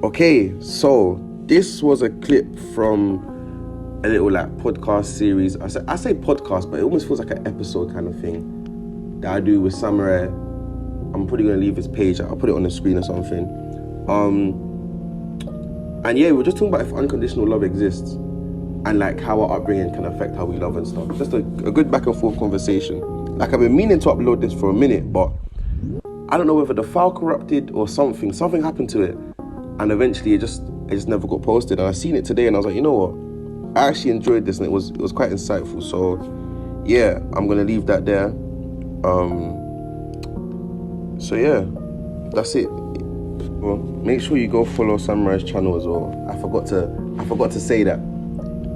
Okay, so this was a clip from a little like podcast series. I say podcast, but it almost feels like an episode kind of thing that I do with Samurai. I'm probably gonna leave his page. I'll put it on the screen or something. And yeah, we're just talking about if unconditional love exists and like how our upbringing can affect how we love and stuff. Just a good back and forth conversation. Like I've been meaning to upload this for a minute, but I don't know whether the file corrupted or something happened to it, and eventually it just never got posted. And I seen it today and I was like, you know what, I actually enjoyed this and it was quite insightful. So yeah, I'm gonna leave that there. So yeah, that's it. Well, make sure you go follow Samurai's channel as well. I forgot to say that.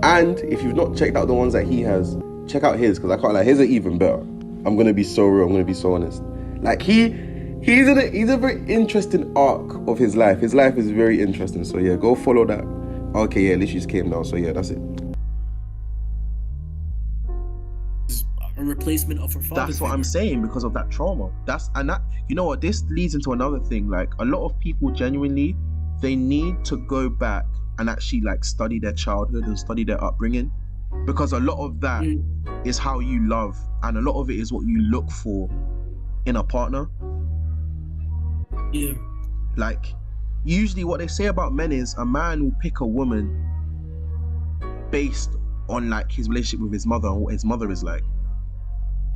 And if you've not checked out the ones that he has, check out his, because I can't lie, his are even better. I'm gonna be so real, I'm gonna be so honest. Like he's a very interesting arc of his life. His life is very interesting. So yeah, go follow that. Okay, yeah, literally just came down. So yeah, that's it. A replacement of her father. That's what I'm saying, because of that trauma. You know what, this leads into another thing. Like a lot of people genuinely, they need to go back and actually like study their childhood and study their upbringing, because a lot of that is how you love, and a lot of it is what you look for in a partner. Yeah. Like usually what they say about men is a man will pick a woman based on like his relationship with his mother and what his mother is like.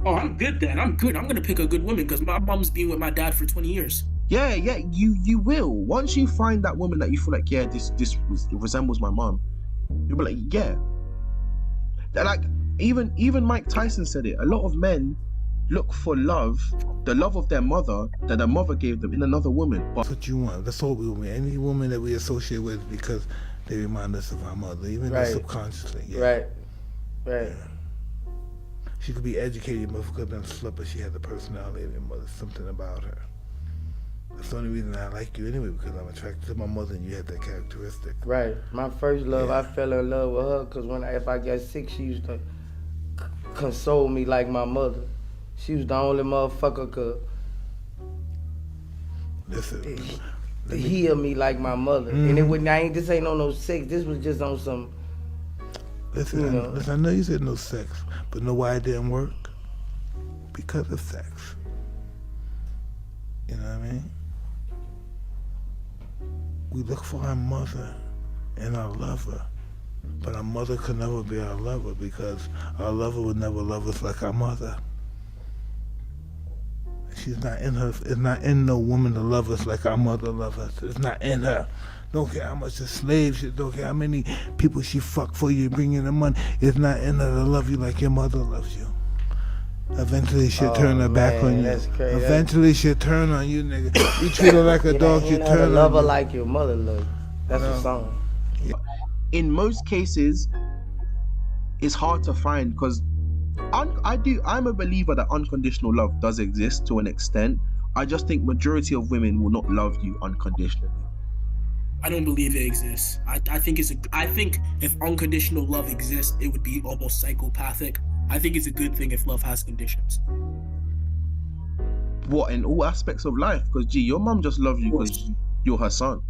Oh, I'm good then. I'm good. I'm gonna pick a good woman because my mom's been with my dad for 20 years. Yeah, you will. Once you find that woman that you feel like, yeah, this resembles my mom, you'll be like, yeah. They're like, even Mike Tyson said it. A lot of men look for love, the love of their mother that their mother gave them, in another woman. But that's what you want. That's all we want. Any woman that we associate with, because they remind us of our mother, even subconsciously. Yeah. Right. Yeah. She could be educated, but could have slept, but she had the personality of her mother, something about her. That's the only reason I like you anyway, because I'm attracted to my mother and you have that characteristic. Right. My first love, I fell in love with her because if I got sick, she used to console me like my mother. She was the only motherfucker could heal me like my mother. And this ain't on no sex. This was just on some. Listen, I know you said no sex, but know why it didn't work? Because of sex. You know what I mean? We look for our mother and our lover, but our mother could never be our lover, because our lover would never love us like our mother. She's not in her. It's not in no woman to love us like our mother loves us. It's not in her. Don't care how much the slave shit, don't care how many people she fuck for you, bring in the money. It's not in her to love you like your mother loves you. Eventually she'll turn her back on you. That's crazy. Eventually she'll turn on you, nigga. You treat her like a dog, you turn on love her you. like your mother loves you. That's the song. in most cases, it's hard to find, because I'm a believer that unconditional love does exist to an extent. I just think majority of women will not love you unconditionally. I don't believe it exists. I think if unconditional love exists, it would be almost psychopathic. I think it's a good thing if love has conditions. What, in all aspects of life? Because your mom just loves you because you're her son.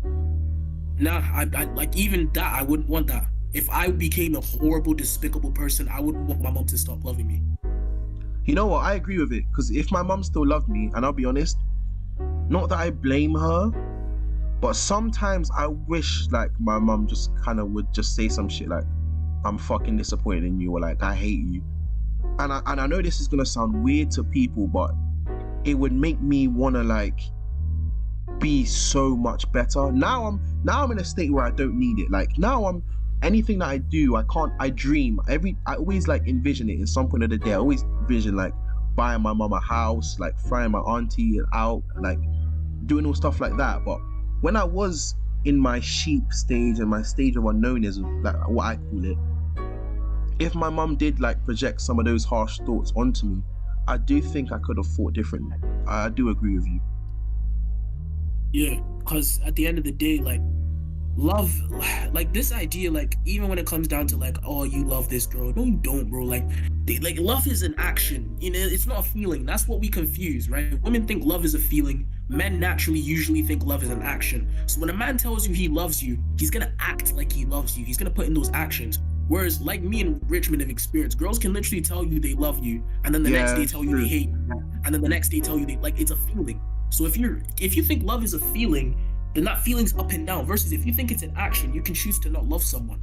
Nah, I like, even that, I wouldn't want that. If I became a horrible, despicable person, I wouldn't want my mom to stop loving me. You know what? I agree with it, because if my mom still loved me, and I'll be honest, not that I blame her, but sometimes I wish like my mom just kind of would just say some shit like, I'm fucking disappointed in you, or like, I hate you. And I know this is gonna sound weird to people, but it would make me wanna like be so much better. Now I'm in a state where I don't need it. Like now anything that I do, I dream. I always like envision it in some point of the day. I always envision like buying my mom a house, like flying my auntie out, like doing all stuff like that. But when I was in my sheep stage and my stage of unknownness, like what I call it, if my mum did like project some of those harsh thoughts onto me, I do think I could have thought differently. I do agree with you. Yeah, because at the end of the day, like, love, like this idea, like even when it comes down to like, oh, you love this girl, no you don't, bro. Like love is an action, you know, it's not a feeling. That's what we confuse, right? Women think love is a feeling, men naturally usually think love is an action. So when a man tells you he loves you, he's gonna act like he loves you. He's gonna put in those actions. Whereas, like me and Richmond have experienced, girls can literally tell you they love you, and then the next day tell you they hate you, and then the next day tell you they like. It's a feeling. So if you think love is a feeling, then that feeling's up and down. Versus if you think it's an action, you can choose to not love someone.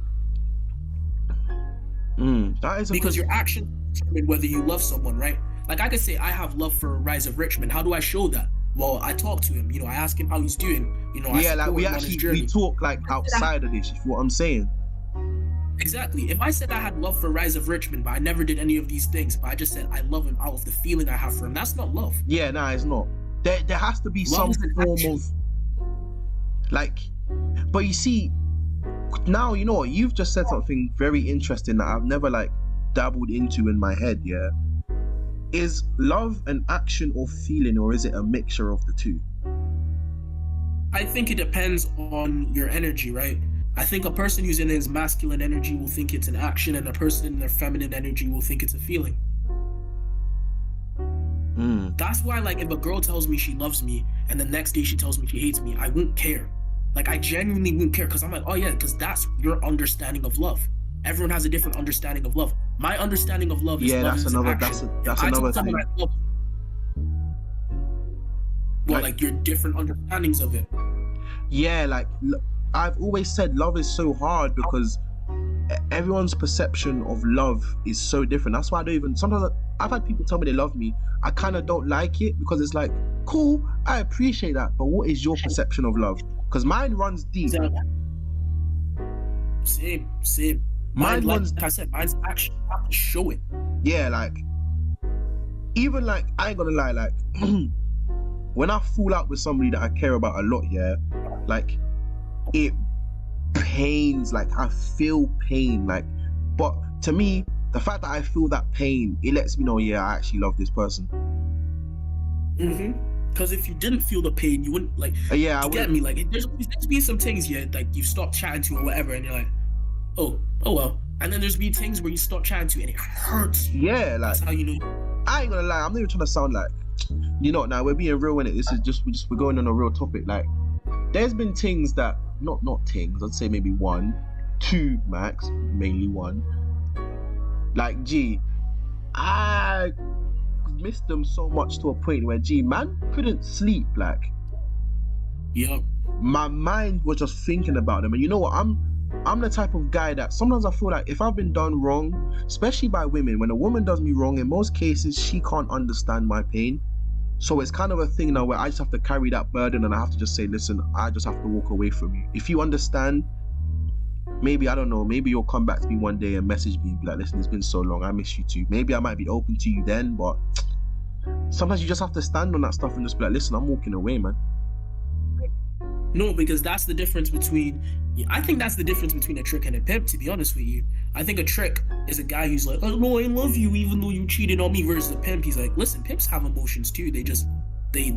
That is because your actions determine whether you love someone, right? Like I could say I have love for Rise of Richmond. How do I show that? Well, I talk to him. I ask him how he's doing. Yeah, like we talk like outside of this. You feel what I'm saying? Exactly. If I said I had love for Rise of Richmond, but I never did any of these things, but I just said I love him out of the feeling I have for him, that's not love. Yeah, nah, it's not. There has to be some form of like. But you see, now you know what, you've just said something very interesting that I've never like dabbled into in my head. Yeah, is love an action or feeling, or is it a mixture of the two? I think it depends on your energy, right? I think a person who's in his masculine energy will think it's an action, and a person in their feminine energy will think it's a feeling. That's why, like, if a girl tells me she loves me and the next day she tells me she hates me, I won't care. Like, I genuinely won't care, because I'm like, oh yeah, because that's your understanding of love. Everyone has a different understanding of love. My understanding of love is love is an action. That's another thing. Like your different understandings of it. Yeah, like I've always said love is so hard because everyone's perception of love is so different. That's why I don't even, sometimes I've had people tell me they love me. I kind of don't like it because it's like, cool, I appreciate that, but what is your perception of love? Because mine runs deep. Same. Mine, like I said, mine's action. I have to show it. Yeah, like, even like, I ain't gonna lie, like, when I fall out with somebody that I care about a lot, yeah, like, it pains, like, I feel pain, like, but to me, the fact that I feel that pain, it lets me know, yeah, I actually love this person. Because if you didn't feel the pain, you wouldn't, like, yeah, you get me, like, there's been some things, yeah, like, you stop chatting to or whatever, and you're like, oh well. And then there's been things where you stop chatting to and it hurts. Yeah, like, that's how you know. I ain't gonna lie, I'm not even trying to sound like, now we're being real in it. This is just we're going on a real topic. Like, there's been things that not things, I'd say maybe 1, 2 max, mainly 1. Like, I missed them so much to a point where man couldn't sleep. Like, my mind was just thinking about them. And you know what, I'm the type of guy that sometimes I feel like if I've been done wrong, especially by women, when a woman does me wrong, in most cases she can't understand my pain. So it's kind of a thing now where I just have to carry that burden, and I have to just say, listen, I just have to walk away from you. If you understand, maybe, I don't know, maybe you'll come back to me one day and message me and be like, listen, it's been so long, I miss you too. Maybe I might be open to you then, but sometimes you just have to stand on that stuff and just be like, listen, I'm walking away, man. No, because that's the difference between, I think that's the difference between a trick and a pimp, to be honest with you. I think a trick is a guy who's like, oh no, I love you even though you cheated on me, versus a pimp, he's like, listen, pimps have emotions too. They just, they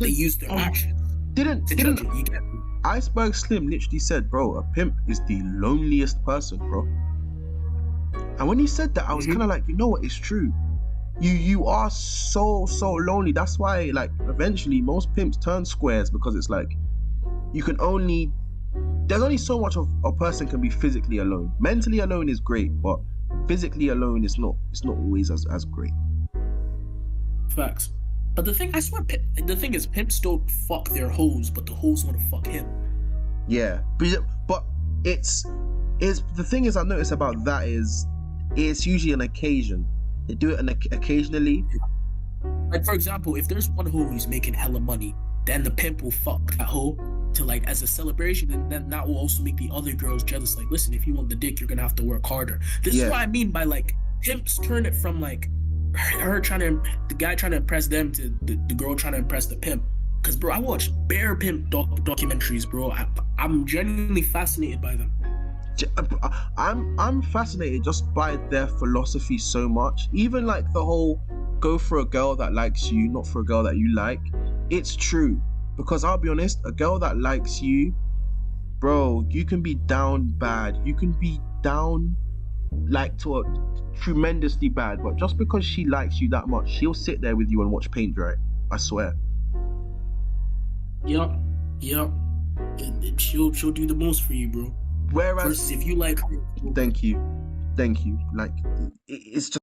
use their actions. Didn't Iceberg Slim literally said, bro, a pimp is the loneliest person, bro. And when he said that, I was kind of like, you know what, it's true. You are so lonely. That's why, like, eventually most pimps turn squares, because it's like, there's only so much of a person can be physically alone. Mentally alone is great, but physically alone is not always as great. Facts. But the thing is, pimps don't fuck their hoes, but the hoes want to fuck him. Yeah, but it's the thing is, I noticed about that is it's usually an occasion. They do it occasionally. Like, for example, if there's one hoe who's making hella money, then the pimp will fuck that hoe to, like, as a celebration, and then that will also make the other girls jealous. Like, listen, if you want the dick, you're gonna have to work harder. This is what I mean by, like, pimps turn it from, like, the guy trying to impress them to the girl trying to impress the pimp. Because, bro, I watch bare pimp documentaries, bro. I'm genuinely fascinated by them. I'm fascinated just by their philosophy so much. Even like the whole go for a girl that likes you, not for a girl that you like. It's true, because I'll be honest, a girl that likes you, bro, you can be down bad. You can be down like to a tremendously bad, but just because she likes you that much, she'll sit there with you and watch paint dry. I swear. Yep. She'll do the most for you, bro. Whereas, Versus if you like her, thank you. Like, it's just